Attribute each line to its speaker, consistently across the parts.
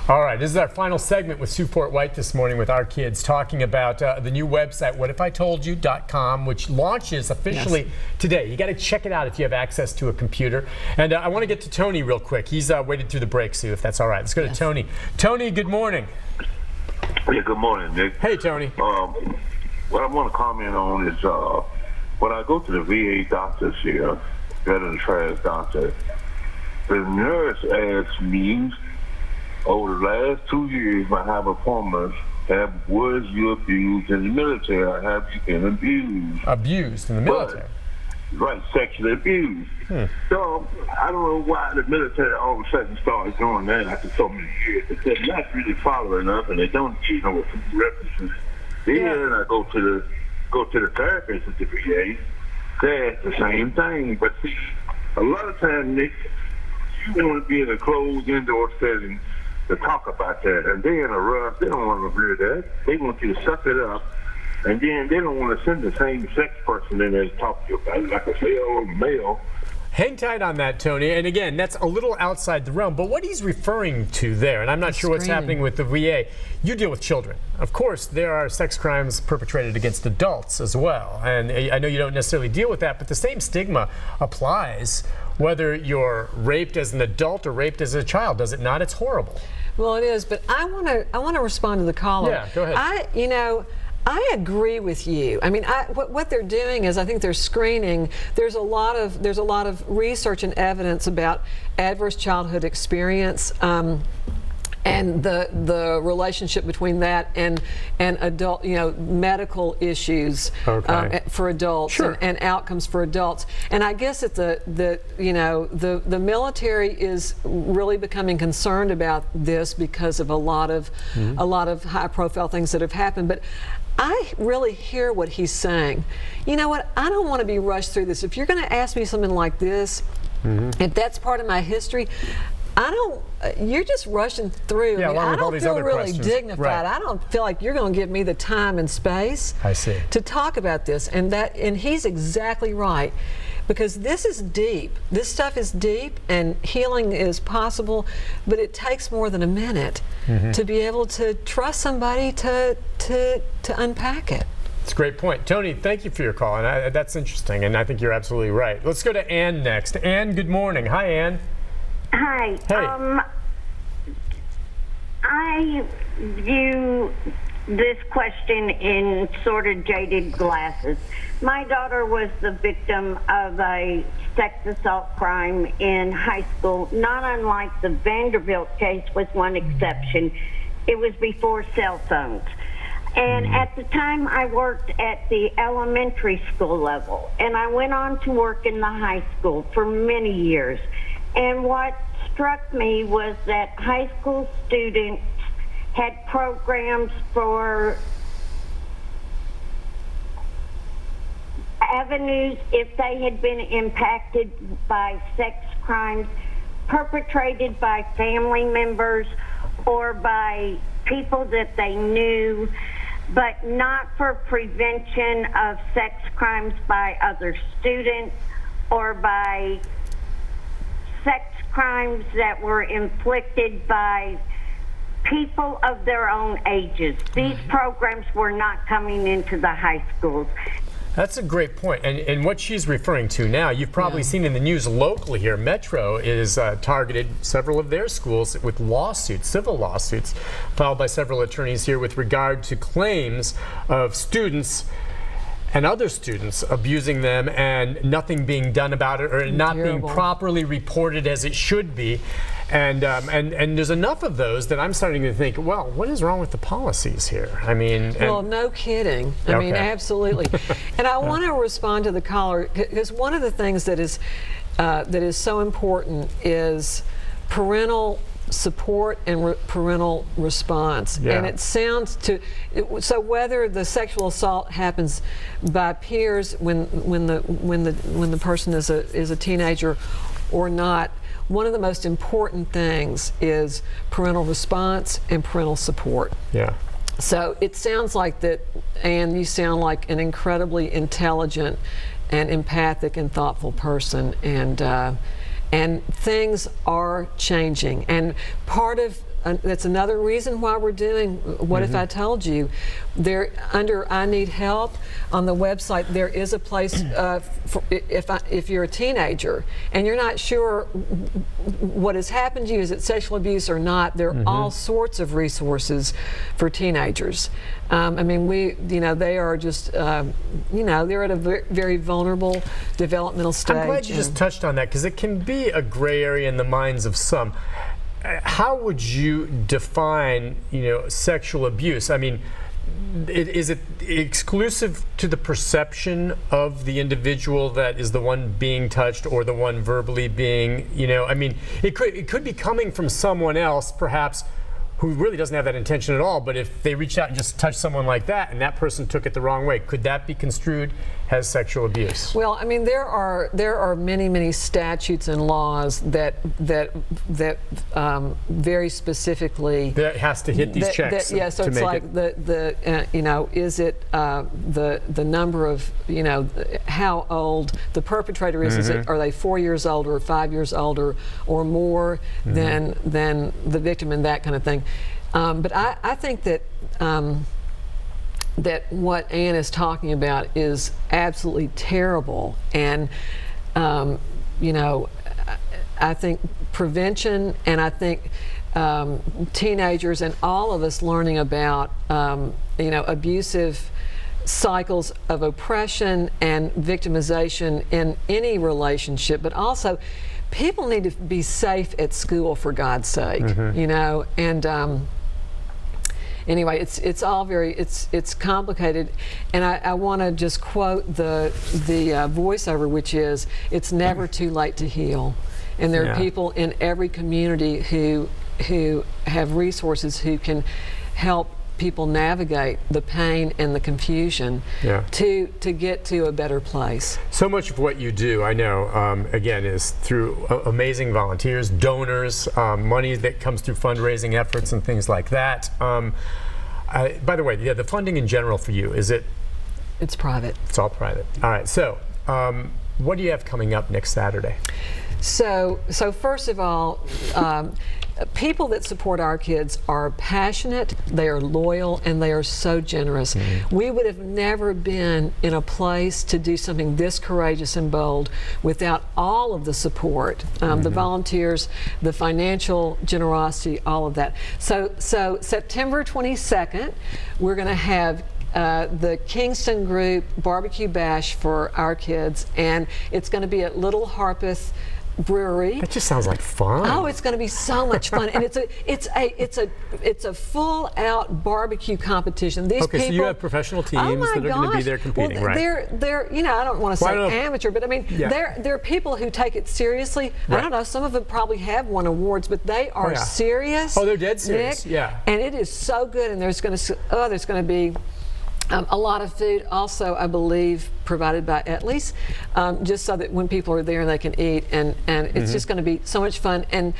Speaker 1: All right, this is our final segment with Sue Fort White this morning with our kids, talking about the new website, whatifitoldyou.com, which launches officially today. You got to check it out if you have access to a computer. And I want to get to Tony real quick. He's waited through the break, Sue, if that's all right. Let's go to Tony. Tony, good morning.
Speaker 2: Yeah, good morning, Nick.
Speaker 1: Hey, Tony.
Speaker 2: What I want to comment on is when I go to the VA doctors here, veteran trash doctor, the nurse asks me, over the last 2 years, my high performers, have words you abused in the military, or have you been abused?
Speaker 1: Abused in the military?
Speaker 2: Right, sexually abused. So, I don't know why the military all of a sudden started doing that after so many years. They're not really following up, and they don't give no references. Then I go to the therapist at the VA, they ask the same thing. But see, a lot of times, Nick, you want to be in a closed indoor setting to talk about that, and they're in a rush. They don't want to hear that. They want you to suck it up, and then they don't want to send the same sex person in there to talk to you about it, like a male.
Speaker 1: Hang tight on that, Tony. And again, that's a little outside the realm, but what he's referring to there, and I'm not sure what's happening with the VA, you deal with children. Of course, there are sex crimes perpetrated against adults as well, and I know you don't necessarily deal with that, but the same stigma applies whether you're raped as an adult or raped as a child, does it not? It's horrible.
Speaker 3: Well, it is, but I want to respond to the caller.
Speaker 1: Yeah, go ahead.
Speaker 3: I agree with you. I mean, what they're doing is, I think they're screening. There's a lot of research and evidence about adverse childhood experience. And the relationship between that and adult, medical issues for adults and outcomes for adults. And I guess that the military is really becoming concerned about this because of a lot of high-profile things that have happened. But I really hear what he's saying. You know what? I don't want to be rushed through this. If you're going to ask me something like this, if that's part of my history, you're just rushing through.
Speaker 1: Yeah,
Speaker 3: I don't feel really dignified.
Speaker 1: Right.
Speaker 3: I don't feel like you're going to give me the time and space to talk about this. And he's exactly right, because this is deep. This stuff is deep, and healing is possible, but it takes more than a minute to be able to trust somebody to unpack it.
Speaker 1: It's a great point. Tony, thank you for your call, and that's interesting, and I think you're absolutely right. Let's go to Ann next. Ann, good morning. Hi, Ann.
Speaker 4: Hi.
Speaker 1: Hey.
Speaker 4: I view this question in sort of jaded glasses. My daughter was the victim of a sex assault crime in high school, not unlike the Vanderbilt case with one exception. It was before cell phones. And at the time, I worked at the elementary school level, and I went on to work in the high school for many years. And what struck me was that high school students had programs for avenues if they had been impacted by sex crimes perpetrated by family members or by people that they knew, but not for prevention of sex crimes by other students or by sex crimes that were inflicted by people of their own ages. These programs were not coming into the high schools.
Speaker 1: That's a great point. And what she's referring to now, you've probably seen in the news locally here, Metro is targeted several of their schools with lawsuits, civil lawsuits, filed by several attorneys here with regard to claims of students and other students abusing them and nothing being done about it, or not being properly reported as it should be. And there's enough of those that I'm starting to think, well, what is wrong with the policies here? I mean,
Speaker 3: well, no kidding. I mean, absolutely. And I want to respond to the caller, because one of the things that is so important is parental support and parental response. And it sounds so whether the sexual assault happens by peers when the person is a teenager or not, one of the most important things is parental response and parental support. So it sounds like that, Anne, you sound like an incredibly intelligent and empathic and thoughtful person, and things are changing. And part of that's another reason why we're doing What If I Told You. There, under I Need Help on the website, there is a place for if you're a teenager and you're not sure what has happened to you, is it sexual abuse or not. There are all sorts of resources for teenagers. I mean, they are just, they're at a very vulnerable developmental stage.
Speaker 1: I'm glad you just touched on that, because it can be a gray area in the minds of some. How would you define, sexual abuse? I mean, is it exclusive to the perception of the individual that is the one being touched or the one verbally being, I mean, it could be coming from someone else, perhaps, who really doesn't have that intention at all, but if they reached out and just touched someone like that and that person took it the wrong way, could that be construed as sexual abuse?
Speaker 3: Well, I mean, there are many statutes and laws that very specifically
Speaker 1: that has to hit these checks.
Speaker 3: Yeah, so it's like is it the number of how old the perpetrator is? Is it, are they 4 years older or 5 years older or more than the victim, and that kind of thing. But I think that that what Ann is talking about is absolutely terrible, and I think prevention, and I think teenagers and all of us learning about abusive cycles of oppression and victimization in any relationship, but also people need to be safe at school, for God's sake, and anyway, it's all it's complicated, and I want to just quote the voiceover, which is, "It's never too late to heal," and there are people in every community who have resources who can help people navigate the pain and the confusion to get to a better place.
Speaker 1: So much of what you do, I know, again, is through amazing volunteers, donors, money that comes through fundraising efforts and things like that. By the way, the funding in general for you, is it?
Speaker 3: It's private.
Speaker 1: It's all private. All right. So, what do you have coming up next Saturday?
Speaker 3: So first of all, people that support our kids are passionate, they are loyal, and they are so generous. We would have never been in a place to do something this courageous and bold without all of the support, the volunteers, the financial generosity, all of that. So September 22nd, we're going to have the Kingston Group Barbecue Bash for our kids, and it's going to be at Little Harpeth Brewery.
Speaker 1: That just sounds like fun.
Speaker 3: Oh, it's going to be so much fun, and it's a full out barbecue competition. These people,
Speaker 1: so you have professional teams that are going to be there competing,
Speaker 3: well,
Speaker 1: right?
Speaker 3: They're I don't want to say amateur, but I mean they're people who take it seriously. Right. I don't know. Some of them probably have won awards, but they are serious.
Speaker 1: Oh, they're dead serious.
Speaker 3: Nick,
Speaker 1: yeah.
Speaker 3: And it is so good, and there's going to be a lot of food, also, I believe, provided by Etley's, just so that when people are there they can eat, and it's just going to be so much fun, and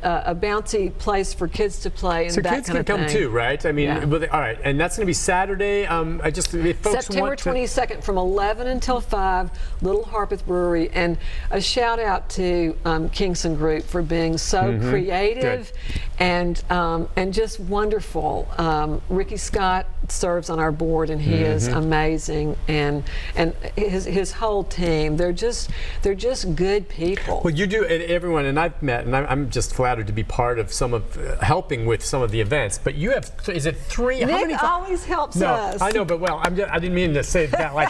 Speaker 3: a bouncy place for kids to play, and
Speaker 1: so
Speaker 3: that
Speaker 1: kids
Speaker 3: kind
Speaker 1: can
Speaker 3: of
Speaker 1: come
Speaker 3: thing.
Speaker 1: too, right? I mean, all right, and that's going to be Saturday. If folks
Speaker 3: September 22nd from 11 until 5, Little Harpeth Brewery, and a shout out to Kingston Group for being so creative and just wonderful. Ricky Scott serves on our board, and he is amazing, and his whole team, they're just good people.
Speaker 1: Well, you do, and everyone, and I've met, and I'm just flattered to be part of some of helping with some of the events. But you have, is it 3?
Speaker 3: Nick
Speaker 1: how many
Speaker 3: always helps us.
Speaker 1: I know, but I didn't mean to say that like,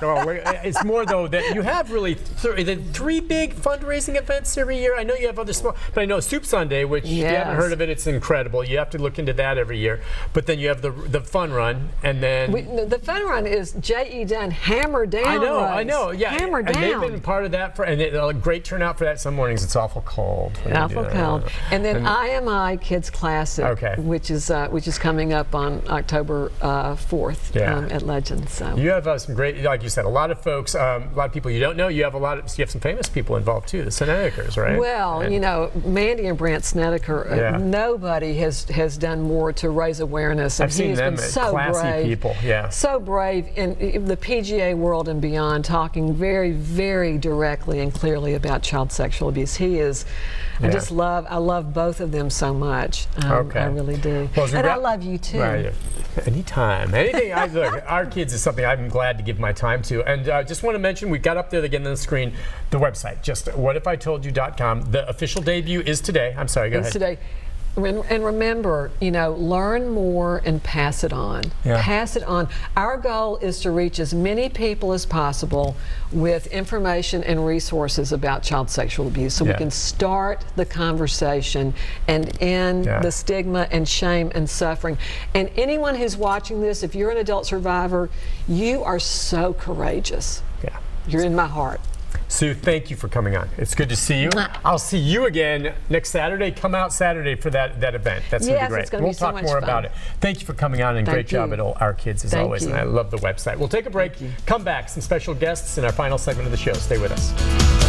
Speaker 1: it's more though that you have really 3 big fundraising events every year. I know you have other small, but I know Soup Sunday, which if you haven't heard of it, it's incredible. You have to look into that every year. But then you have the fun run, and then
Speaker 3: the fun run is J.E. Dunn Hammer Down.
Speaker 1: I know, yeah.
Speaker 3: Hammer Down.
Speaker 1: And they've been part of that a great turnout for that. Some mornings it's awful cold.
Speaker 3: Awful cold. And then IMI Kids Classic, which is coming up on October 4th at Legends. So
Speaker 1: you have some great, like you said, a lot of folks, a lot of people you don't know. You have some famous people involved too, the Snedekers, right?
Speaker 3: Well, Mandy and Brant Snedeker. Nobody has done more to raise awareness.
Speaker 1: I've seen them,
Speaker 3: so
Speaker 1: classy
Speaker 3: brave,
Speaker 1: people.
Speaker 3: so brave in the PGA world and beyond, talking very, very directly and clearly about child sexual abuse. He is, I love both of them so much.
Speaker 1: Okay.
Speaker 3: I really do.
Speaker 1: Well,
Speaker 3: and I love you too.
Speaker 1: Right. Anytime. Anything. Look, our kids is something I'm glad to give my time to. And just want to mention, we got up there again on the screen, the website, just whatifitoldyu.com. The official debut is today. I'm sorry, go ahead.
Speaker 3: Today. And remember, learn more and pass it on.
Speaker 1: Yeah.
Speaker 3: Pass it on. Our goal is to reach as many people as possible with information and resources about child sexual abuse, so we can start the conversation and end the stigma and shame and suffering. And anyone who's watching this, if you're an adult survivor, you are so courageous.
Speaker 1: Yeah.
Speaker 3: You're in my heart.
Speaker 1: Sue, thank you for coming on. It's good to see you. I'll see you again next Saturday. Come out Saturday for that event. That's going to be great.
Speaker 3: It's going to be so much fun.
Speaker 1: We'll talk more about it. Thank you for coming on, and great job at Our Kids as always. And I love the website. We'll take a break, come back, some special guests in our final segment of the show. Stay with us.